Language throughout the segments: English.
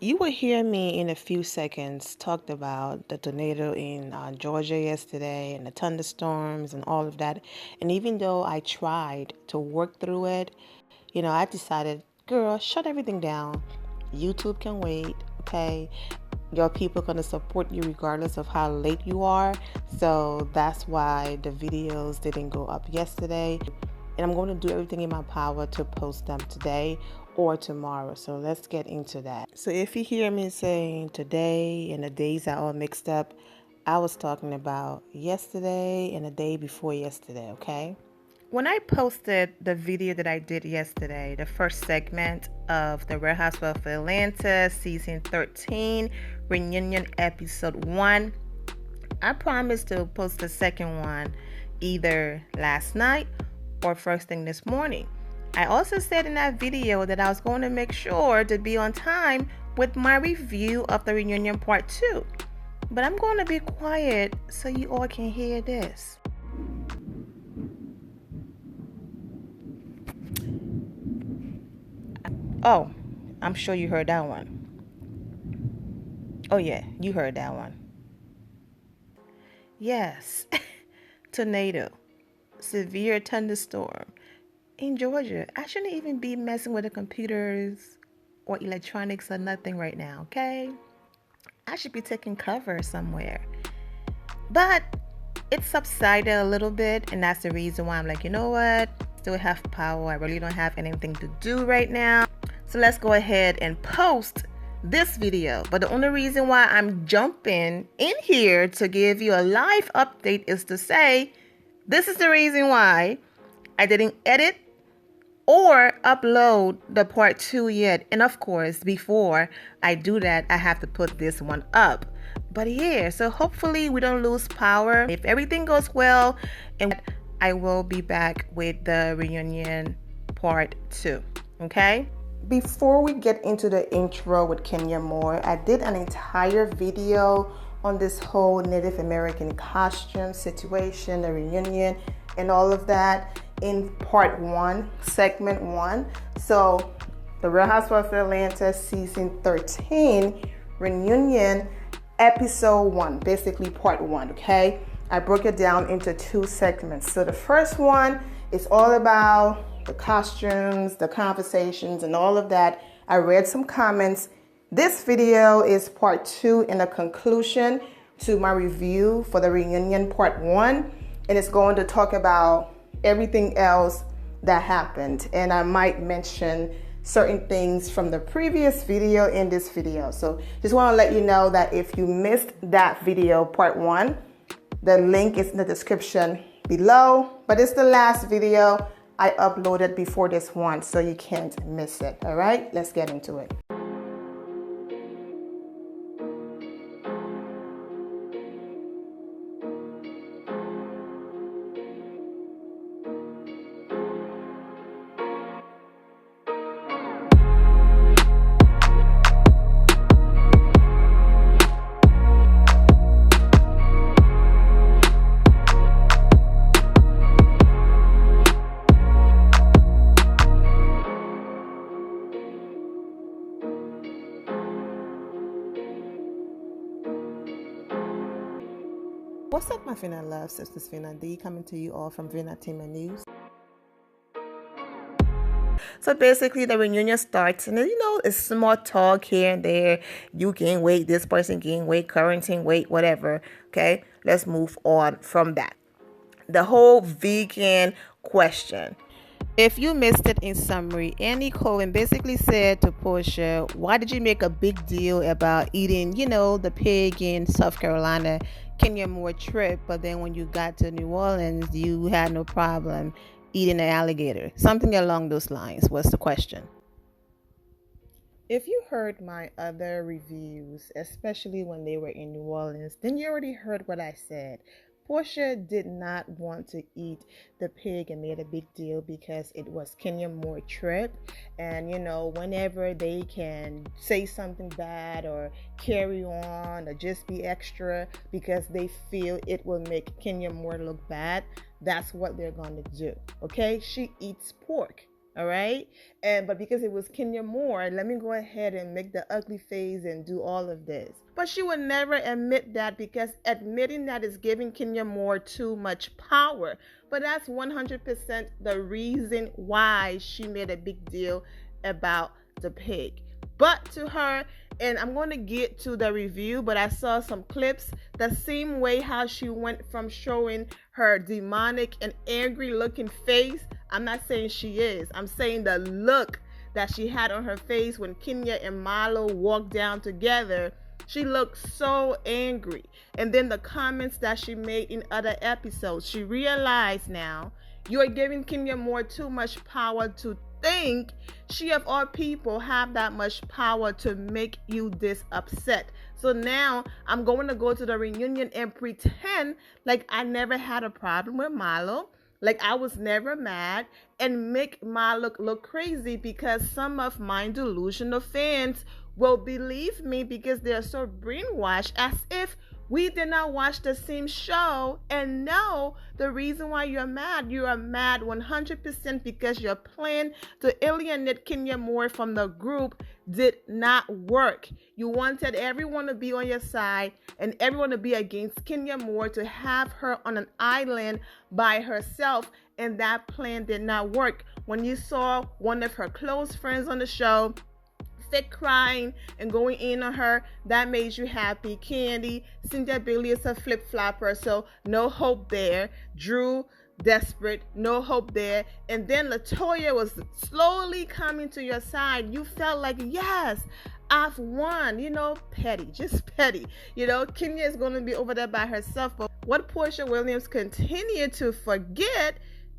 You will hear me in a few seconds talked about the tornado in Georgia yesterday and the thunderstorms and all of that. And even though I tried to work through it, I decided, girl, shut everything down. YouTube can wait, okay? Your people are going to support you regardless of how late you are. So that's why the videos didn't go up yesterday. And I'm going to do everything in my power to post them today or tomorrow. So let's get into that. So if you hear me saying today and the days are all mixed up, I was talking about yesterday and the day before yesterday, okay? When I posted the video that I did yesterday, the first segment of the Real Housewives of Atlanta season 13 reunion episode 1, I promised to post the second one either last night or first thing this morning. I also said in that video that I was going to make sure to be on time with my review of the reunion part 2. But I'm going to be quiet so you all can hear this. Oh, I'm sure you heard that one. Oh yeah, you heard that one. Yes, tornado, severe thunderstorm in Georgia. I shouldn't even be messing with the computers or electronics or nothing right now, okay? I should be taking cover somewhere. But it subsided a little bit, and that's the reason why I'm like, you know what? Still have power. I really don't have anything to do right now. So let's go ahead and post this video. But the only reason why I'm jumping in here to give you a live update is to say this is the reason why I didn't edit or upload the part 2 yet. And of course, before I do that, I have to put this one up. But yeah, so hopefully we don't lose power. If everything goes well, and I will be back with the reunion part 2. Okay? Before we get into the intro with Kenya Moore, I did an entire video on this whole Native American costume situation, the reunion, and all of that in part 1, segment 1. So the Real Housewives of Atlanta season 13 reunion episode 1, basically part 1, okay? I broke it down into 2 segments. So the first one is all about the costumes, the conversations, and all of that. I read some comments. This video is part 2 and a conclusion to my review for the reunion part 1. And it's going to talk about everything else that happened. And I might mention certain things from the previous video in this video. So just want to let you know that if you missed that video, part 1, the link is in the description below. But it's the last video I uploaded before this one, so you can't miss it. All right, let's get into it. What's up, my Vina love? Sisters Vina D coming to you all from Vina Team and News. So basically the reunion starts and it's small talk here and there. You gain weight, this person gain weight, quarantine weight, whatever. Okay, let's move on from that. The whole vegan question. If you missed it in summary, Annie Cohen basically said to Porsha, why did you make a big deal about eating, the pig in South Carolina, Kenya Moore trip, but then when you got to New Orleans, you had no problem eating an alligator? Something along those lines was the question. If you heard my other reviews, especially when they were in New Orleans, then you already heard what I said. Porsha did not want to eat the pig and made a big deal because it was Kenya Moore trip. And, whenever they can say something bad or carry on or just be extra because they feel it will make Kenya Moore look bad, that's what they're going to do. Okay? She eats pork. All right. But because it was Kenya Moore, let me go ahead and make the ugly face and do all of this. But she would never admit that, because admitting that is giving Kenya Moore too much power. But that's 100% the reason why she made a big deal about the pig. But to her, and I'm going to get to the review, but I saw some clips the same way how she went from showing her demonic and angry looking face. I'm not saying she is. I'm saying the look that she had on her face when Kenya and Milo walked down together. She looked so angry. And then the comments that she made in other episodes, she realized now you're giving Kenya Moore too much power to think she of all people have that much power to make you this upset. So now I'm going to go to the reunion and pretend like I never had a problem with Milo, like I was never mad, and make Milo look crazy, because some of my delusional fans will believe me because they're so brainwashed, as if we did not watch the same show and know the reason why you're mad. You are mad 100% because your plan to alienate Kenya Moore from the group did not work. You wanted everyone to be on your side and everyone to be against Kenya Moore, to have her on an island by herself, and that plan did not work. When you saw one of her close friends on the show sick crying and going in on her, that made you happy. Candy, Cynthia Bailey is a flip-flopper, so no hope there. Drew, desperate, no hope there. And then Latoya was slowly coming to your side. You felt like, yes, I've won. Petty, just petty. Kenya is going to be over there by herself. But what Porsha Williams continued to forget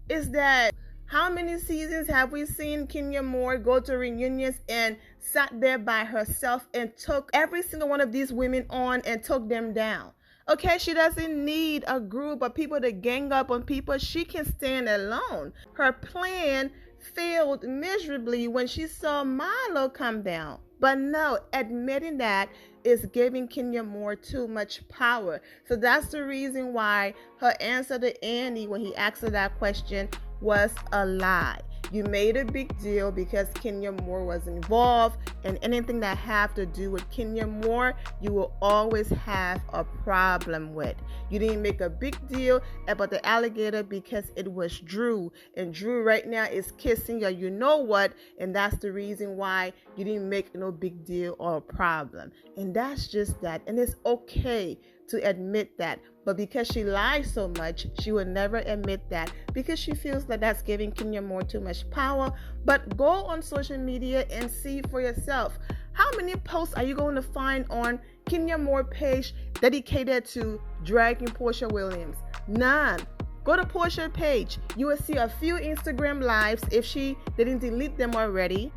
is that how many seasons have we seen Kenya Moore go to reunions and sat there by herself and took every single one of these women on and took them down? Okay, she doesn't need a group of people to gang up on people. She can stand alone. Her plan failed miserably when she saw Milo come down. But no, admitting that is giving Kenya Moore too much power. So that's the reason why her answer to Andy when he asked her that question was a lie. You made a big deal because Kenya Moore was involved, and anything that have to do with Kenya Moore, you will always have a problem with. You didn't make a big deal about the alligator because it was Drew, and Drew right now is kissing your you know what, and that's the reason why you didn't make no big deal or a problem. And that's just that, and it's okay to admit that. But because she lies so much, she will never admit that, because she feels that that's giving Kenya Moore too much power. But go on social media and see for yourself. How many posts are you going to find on Kenya Moore page dedicated to dragging Porsha Williams? None. Go to Porsha page. You will see a few Instagram lives, if she didn't delete them already,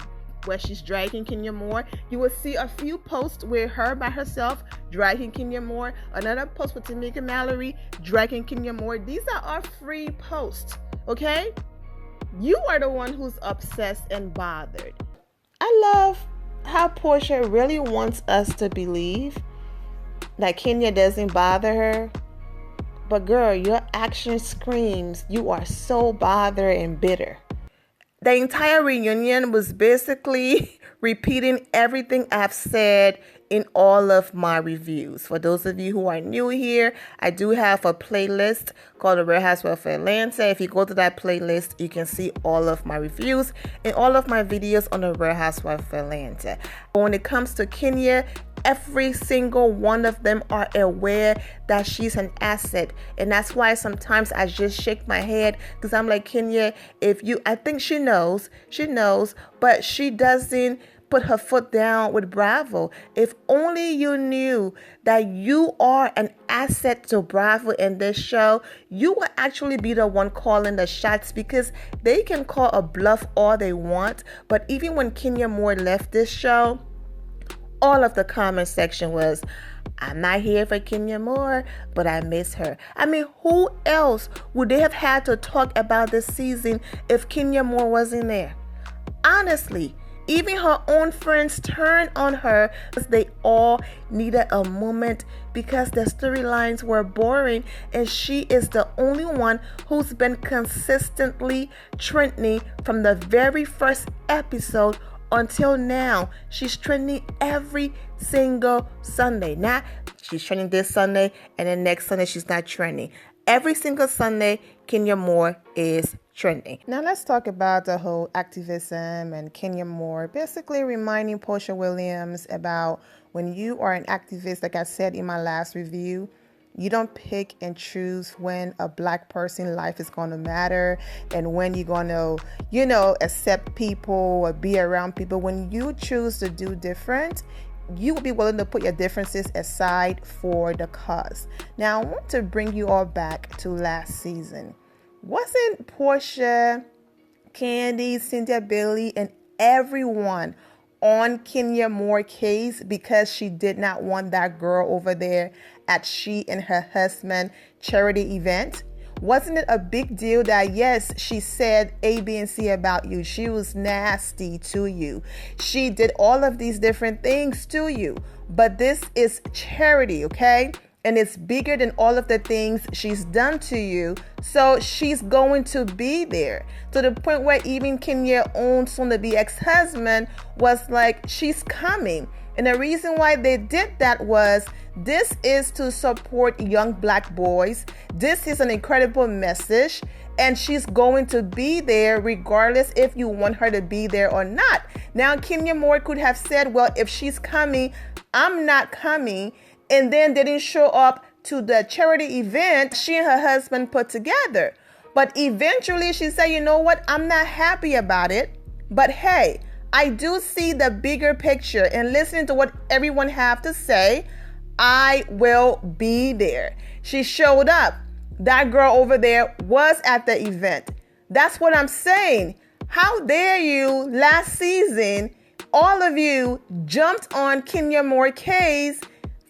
where she's dragging Kenya Moore. You will see a few posts with her by herself dragging Kenya Moore. Another post with Tamika Mallory dragging Kenya Moore. These are our free posts, okay? You are the one who's obsessed and bothered. I love how Porsha really wants us to believe that Kenya doesn't bother her. But girl, your action screams you are so bothered and bitter. The entire reunion was basically repeating everything I've said in all of my reviews. For those of you who are new here, I do have a playlist called The Real Housewives of Atlanta. If you go to that playlist, you can see all of my reviews and all of my videos on The Real Housewives of Atlanta. When it comes to Kenya, every single one of them are aware that she's an asset. And that's why sometimes I just shake my head, because I'm like, Kenya, I think she knows, but she doesn't put her foot down with Bravo. If only you knew that you are an asset to Bravo in this show, you will actually be the one calling the shots, because they can call a bluff all they want. But even when Kenya Moore left this show, all of the comment section was, I'm not here for Kenya Moore, but I miss her. I mean, who else would they have had to talk about this season if Kenya Moore wasn't there? Honestly, Even her own friends turned on her because they all needed a moment because the storylines were boring, and she is the only one who's been consistently trending from the very first episode until now. She's trending every single Sunday. Now she's trending this Sunday, and then next Sunday she's not trending. Every single Sunday, Kenya Moore is trending. Now let's talk about the whole activism and Kenya Moore basically reminding Porsha Williams about when you are an activist, like I said in my last review, you don't pick and choose when a black person's life is going to matter and when you're going to, accept people or be around people. When you choose to do different, you will be willing to put your differences aside for the cause. Now, I want to bring you all back to last season. Wasn't Porsha, Candy, Cynthia Bailey, and everyone on Kenya Moore case because she did not want that girl over there at she and her husband charity event? Wasn't it a big deal that, yes, she said A, B, and C about you? She was nasty to you. She did all of these different things to you. But this is charity, okay? And it's bigger than all of the things she's done to you. So she's going to be there. To the point where even Kenya's own soon-to-be ex-husband was like, she's coming. And the reason why they did that was, this is to support young black boys. This is an incredible message. And she's going to be there regardless if you want her to be there or not. Now, Kenya Moore could have said, well, if she's coming, I'm not coming. And then didn't show up to the charity event she and her husband put together. But eventually she said, you know what? I'm not happy about it. But hey, I do see the bigger picture, and listening to what everyone have to say, I will be there. She showed up. That girl over there was at the event. That's what I'm saying. How dare you last season, all of you jumped on Kenya Moore case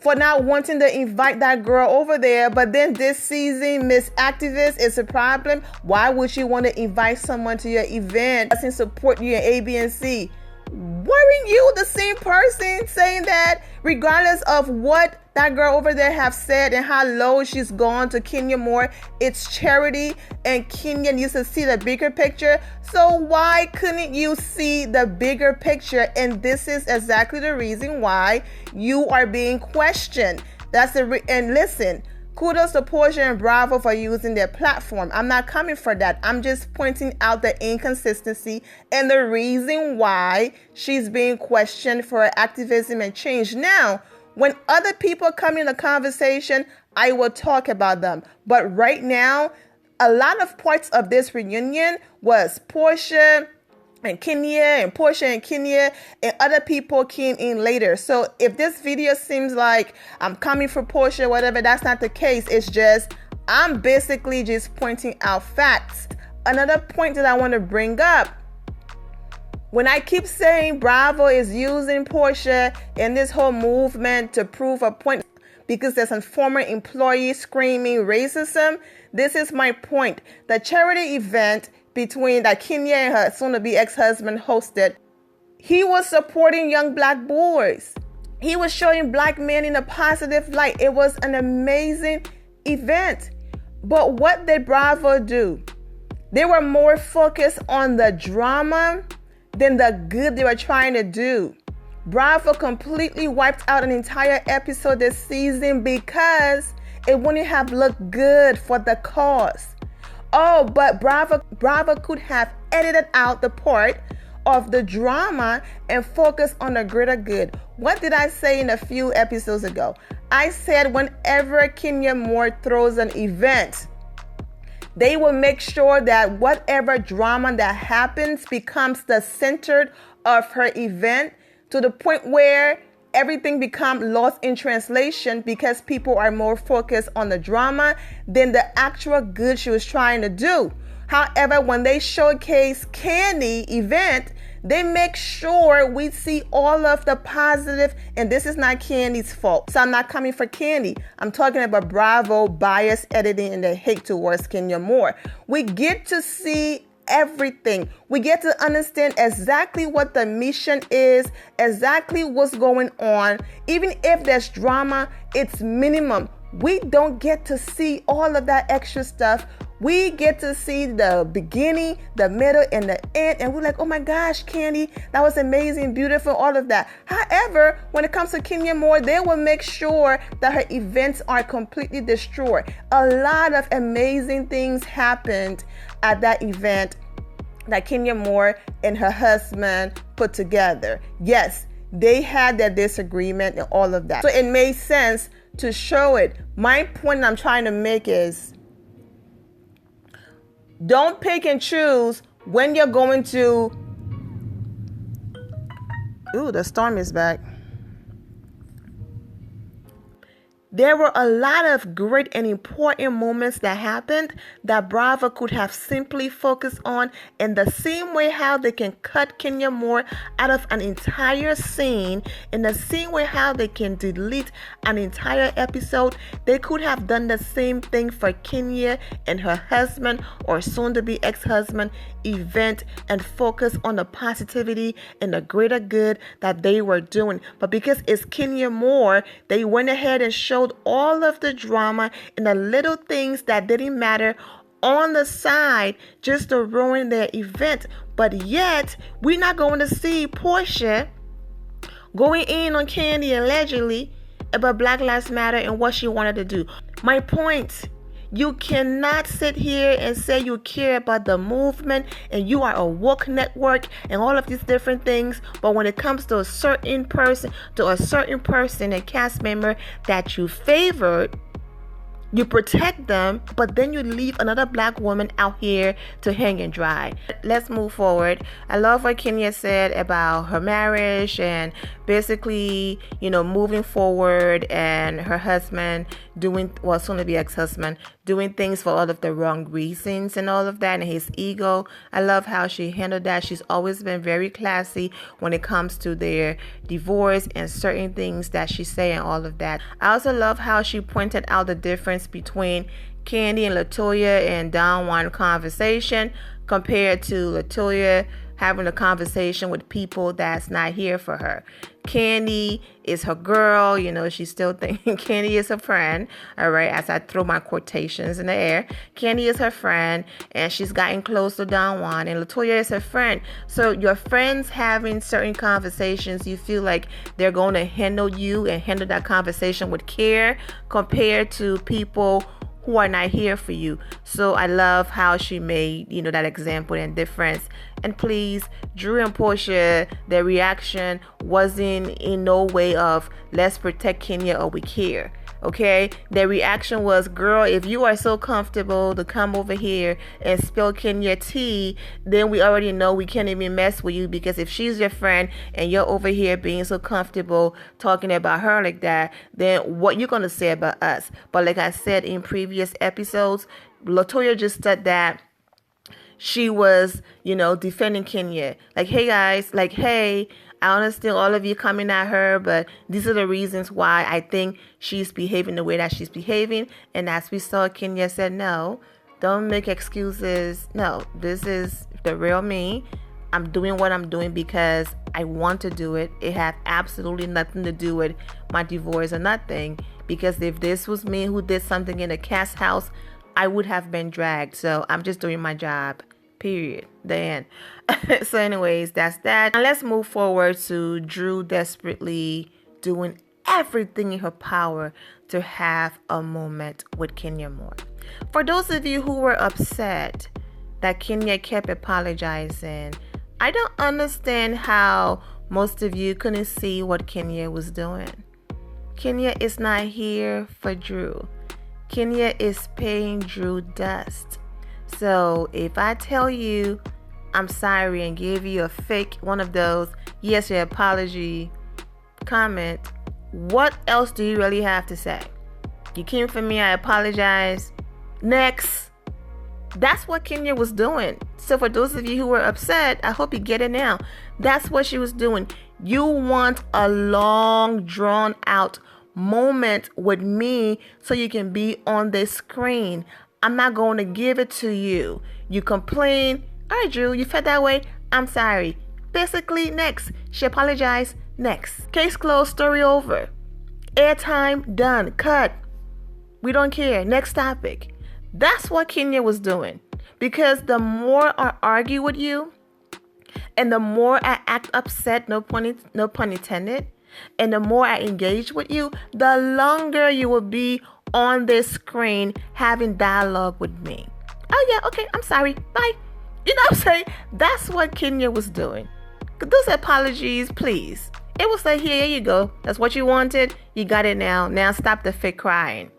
for not wanting to invite that girl over there. But then this season, Miss Activist is a problem. Why would you want to invite someone to your event that doesn't support you in A, B, and C? Weren't you the same person saying that regardless of what that girl over there have said and how low she's gone to Kenya Moore, it's charity and Kenya needs to see the bigger picture? So why couldn't you see the bigger picture? And this is exactly the reason why you are being questioned. And listen, kudos to Porsha and Bravo for using their platform. I'm not coming for that. I'm just pointing out the inconsistency and the reason why she's being questioned for activism and change. Now, when other people come in the conversation, I will talk about them. But right now, a lot of parts of this reunion was Porsha and Porsha and Kenya, and other people came in later. So if this video seems like I'm coming for Porsha, whatever, that's not the case. It's just, I'm basically just pointing out facts. Another point that I want to bring up, when I keep saying Bravo is using Porsha in this whole movement to prove a point because there's a former employee screaming racism, this is my point. The charity event between that Kenya and her soon-to-be ex-husband hosted, he was supporting young black boys. He was showing black men in a positive light. It was an amazing event. But what did Bravo do? They were more focused on the drama than the good they were trying to do. Bravo completely wiped out an entire episode this season because it wouldn't have looked good for the cause. Oh, but Bravo could have edited out the part of the drama and focus on the greater good. What did I say in a few episodes ago? I said whenever Kenya Moore throws an event, they will make sure that whatever drama that happens becomes the center of her event, to the point where everything becomes lost in translation because people are more focused on the drama than the actual good she was trying to do. However, when they showcase Candy event, they make sure we see all of the positive, and this is not Candy's fault. So I'm not coming for Candy. I'm talking about Bravo bias editing and the hate towards Kenya Moore. We get to see everything. We get to understand exactly what the mission is, exactly what's going on. Even if there's drama, it's minimum. We don't get to see all of that extra stuff. We get to see the beginning, the middle, and the end. And we're like, oh my gosh, Candy, that was amazing, beautiful, all of that. However, when it comes to Kenya Moore, they will make sure that her events are completely destroyed. A lot of amazing things happened at that event that Kenya Moore and her husband put together. Yes, they had their disagreement and all of that. So it made sense to show it. My point I'm trying to make is, don't pick and choose when you're going to... Ooh, the storm is back. There were a lot of great and important moments that happened that Bravo could have simply focused on, in the same way how they can cut Kenya Moore out of an entire scene, in the same way how they can delete an entire episode. They could have done the same thing for Kenya and her husband, or soon-to-be ex-husband, event, and focus on the positivity and the greater good that they were doing. But because it's Kenya Moore, they went ahead and showed all of the drama and the little things that didn't matter on the side just to ruin their event. But yet, we're not going to see Porsha going in on Candy allegedly about Black Lives Matter and what she wanted to do. My point: you cannot sit here and say you care about the movement and you are a woke network and all of these different things, but when it comes to a certain person, a cast member that you favored, you protect them, but then you leave another Black woman out here to hang and dry. Let's move forward. I love what Kenya said about her marriage and basically, moving forward, and her husband soon to be ex-husband, doing things for all of the wrong reasons and all of that, and his ego. I love how she handled that. She's always been very classy when it comes to their divorce and certain things that she say and all of that. I also love how she pointed out the difference between Candy and Latoya and Don Juan conversation compared to Latoya having a conversation with people that's not here for her. Candy is her girl, she's still thinking Candy is her friend, all right, as I throw my quotations in the air. Candy is her friend, and she's gotten close to Don Juan, and Latoya is her friend. So your friends having certain conversations, you feel like they're going to handle you and handle that conversation with care compared to people who are not here for you. So I love how she made, that example and difference. And please, Drew and Porsha, their reaction wasn't in no way of let's protect Kenya or we care. Okay, their reaction was, girl, if you are so comfortable to come over here and spill Kenya tea, then we already know we can't even mess with you, because if she's your friend and you're over here being so comfortable talking about her like that, then what you gonna say about us? But like I said in previous episodes, Latoya just said that she was, defending Kenya. Like, hey guys, hey, I understand all of you coming at her, but these are the reasons why I think she's behaving the way that she's behaving. And as we saw, Kenya said, no, don't make excuses. No, this is the real me. I'm doing what I'm doing because I want to do it. It had absolutely nothing to do with my divorce or nothing. Because if this was me who did something in a cast house, I would have been dragged. So I'm just doing my job. Period. The end. So anyways, that's that. Now let's move forward to Drew desperately doing everything in her power to have a moment with Kenya Moore. For those of you who were upset that Kenya kept apologizing, I don't understand how most of you couldn't see what Kenya was doing. Kenya is not here for Drew. Kenya is paying Drew dust. So if I tell you I'm sorry and give you a fake one of those yes your apology comment, what else do you really have to say? You came for me, I apologize. Next. That's what Kenya was doing. So for those of you who were upset, I hope you get it now. That's what she was doing. You want a long, drawn out moment with me so you can be on the screen. I'm not going to give it to you. You complain, All right, Drew, you felt that way? I'm sorry. Basically, next. She apologized. Next. Case closed, story over. Airtime, done. Cut. We don't care. Next topic. That's what Kenya was doing. Because the more I argue with you, and the more I act upset, no pun intended, and the more I engage with you, the longer you will be on this screen having dialogue with me. Oh yeah, okay, I'm sorry. Bye. You know what I'm saying? That's what Kenya was doing. Those apologies, please. It was like, here you go. That's what you wanted. You got it now. Now stop the fake crying.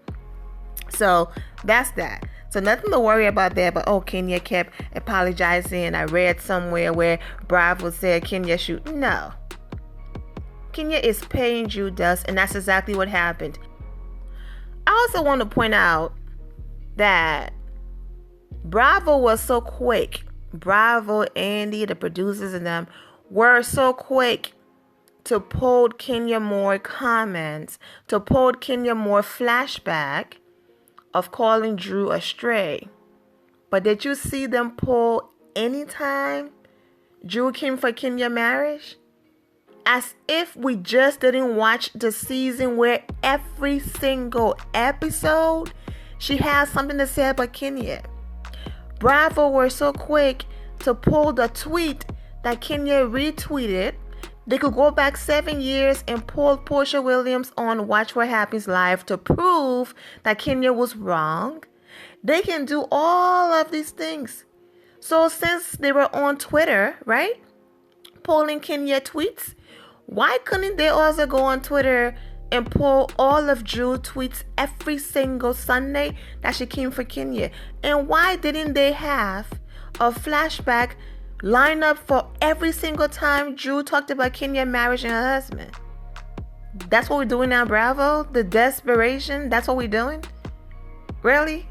So that's that. So nothing to worry about there, but Kenya kept apologizing. I read somewhere where Bravo said Kenya should. No. Kenya is paying due dust, and that's exactly what happened. I also want to point out that Bravo was so quick. Bravo, Andy, the producers and them were so quick to pull Kenya more comments, to pull Kenya more flashback of calling Drew a stray. But did you see them pull anytime Drew came for Kenya marriage? As if we just didn't watch the season where every single episode she has something to say about Kenya. Bravo were so quick to pull the tweet that Kenya retweeted. They could go back 7 years and pull Porsha Williams on Watch What Happens Live to prove that Kenya was wrong. They can do all of these things. So since they were on Twitter, right, polling Kenya tweets, why couldn't they also go on Twitter and pull all of Drew's tweets every single Sunday that she came for Kenya? And why didn't they have a flashback lineup for every single time Drew talked about Kenya marriage and her husband? That's what we're doing now, Bravo? The desperation? That's what we're doing? Really?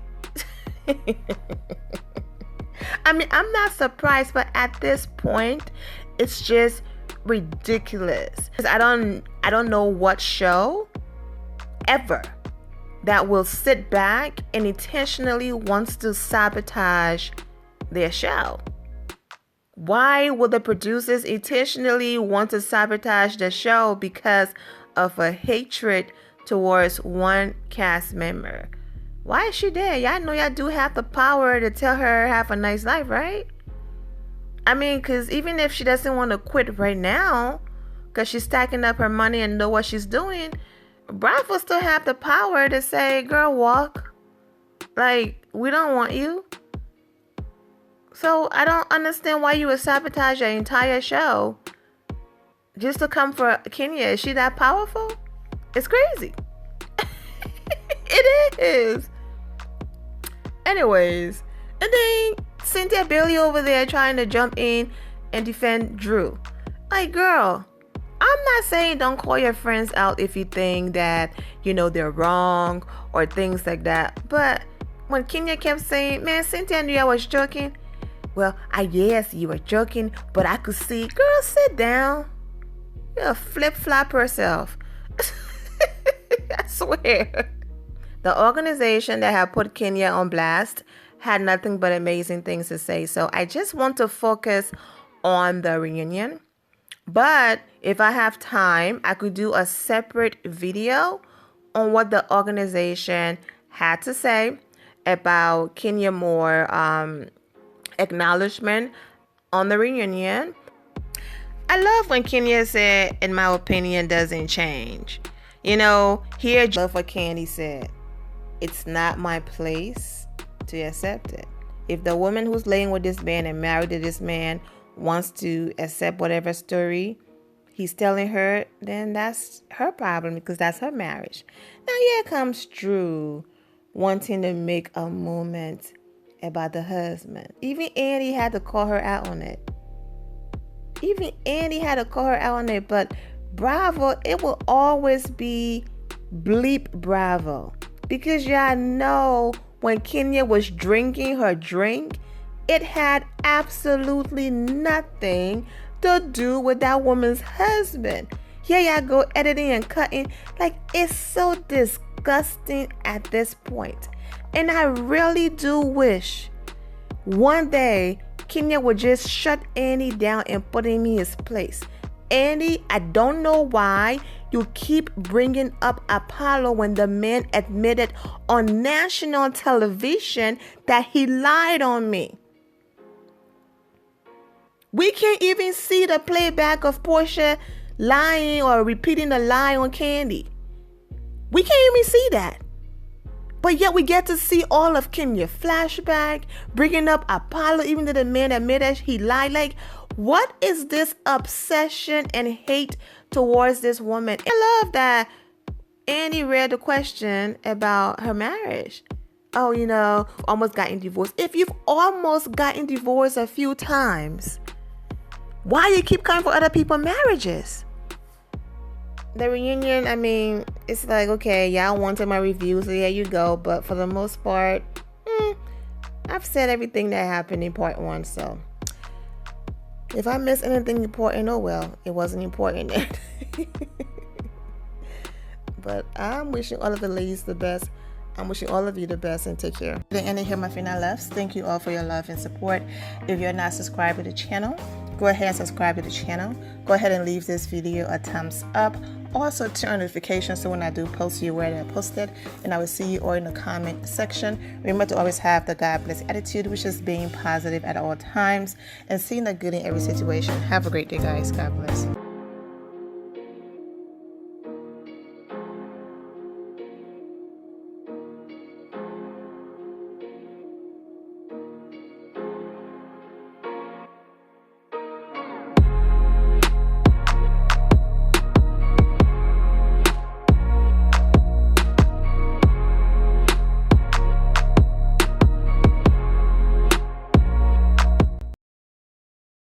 I mean, I'm not surprised, but at this point, it's just ridiculous. I don't know what show ever that will sit back and intentionally wants to sabotage their show. Why would the producers intentionally want to sabotage the show because of a hatred towards one cast member? Why is she there? Y'all know y'all do have the power to tell her have a nice life, right? I mean, because even if she doesn't want to quit right now, because she's stacking up her money and know what she's doing, Bravo still have the power to say, girl, walk. Like, we don't want you. So I don't understand why you would sabotage your entire show just to come for Kenya. Is she that powerful? It's crazy. It is. Anyways, and then Cynthia Bailey over there trying to jump in and defend Drew. Like, girl, I'm not saying don't call your friends out if you think that, they're wrong or things like that. But when Kenya kept saying, man, Cynthia knew I was joking. Well, yes, you were joking, but I could see. Girl, sit down. You're a flip-flop herself. I swear. The organization that had put Kenya on blast had nothing but amazing things to say. So I just want to focus on the reunion. But if I have time, I could do a separate video on what the organization had to say about Kenya Moore acknowledgement on the reunion. I love when Kenya said, in my opinion, doesn't change. Here, I love what Candy said. It's not my place to accept it. If the woman who's laying with this man and married to this man wants to accept whatever story he's telling her, then that's her problem because that's her marriage. Now here comes Drew wanting to make a moment about the husband. Even Andy had to call her out on it. But Bravo, it will always be bleep Bravo. Because y'all know when Kenya was drinking her drink, it had absolutely nothing to do with that woman's husband. Here y'all go editing and cutting. Like, it's so disgusting at this point. And I really do wish one day Kenya would just shut Andy down and put him in his place. Andy, I don't know why you keep bringing up Apollo when the man admitted on national television that he lied on me. We can't even see the playback of Porsha lying or repeating the lie on Candy. We can't even see that. But yet we get to see all of Kenya flashback, bringing up Apollo, even though the man admitted he lied. Like, what is this obsession and hate towards this woman? I love that Andy read the question about her marriage. Oh, almost gotten divorced. If you've almost gotten divorced a few times, why you keep coming for other people's marriages? The reunion, it's like, okay, y'all wanted my review, so there you go. But for the most part, I've said everything that happened in part 1. So if I missed anything important, oh well, it wasn't important. But I'm wishing all of the ladies the best. I'm wishing all of you the best, and take care. The end of here, my final loves. Thank you all for your love and support. If you're not subscribed to the channel, go ahead and subscribe to the channel. Go ahead and leave this video a thumbs up. Also turn on notifications so when I do post, you're aware that I posted. And I will see you all in the comment section. Remember to always have the God bless attitude, which is being positive at all times and seeing the good in every situation. Have a great day, guys. God bless.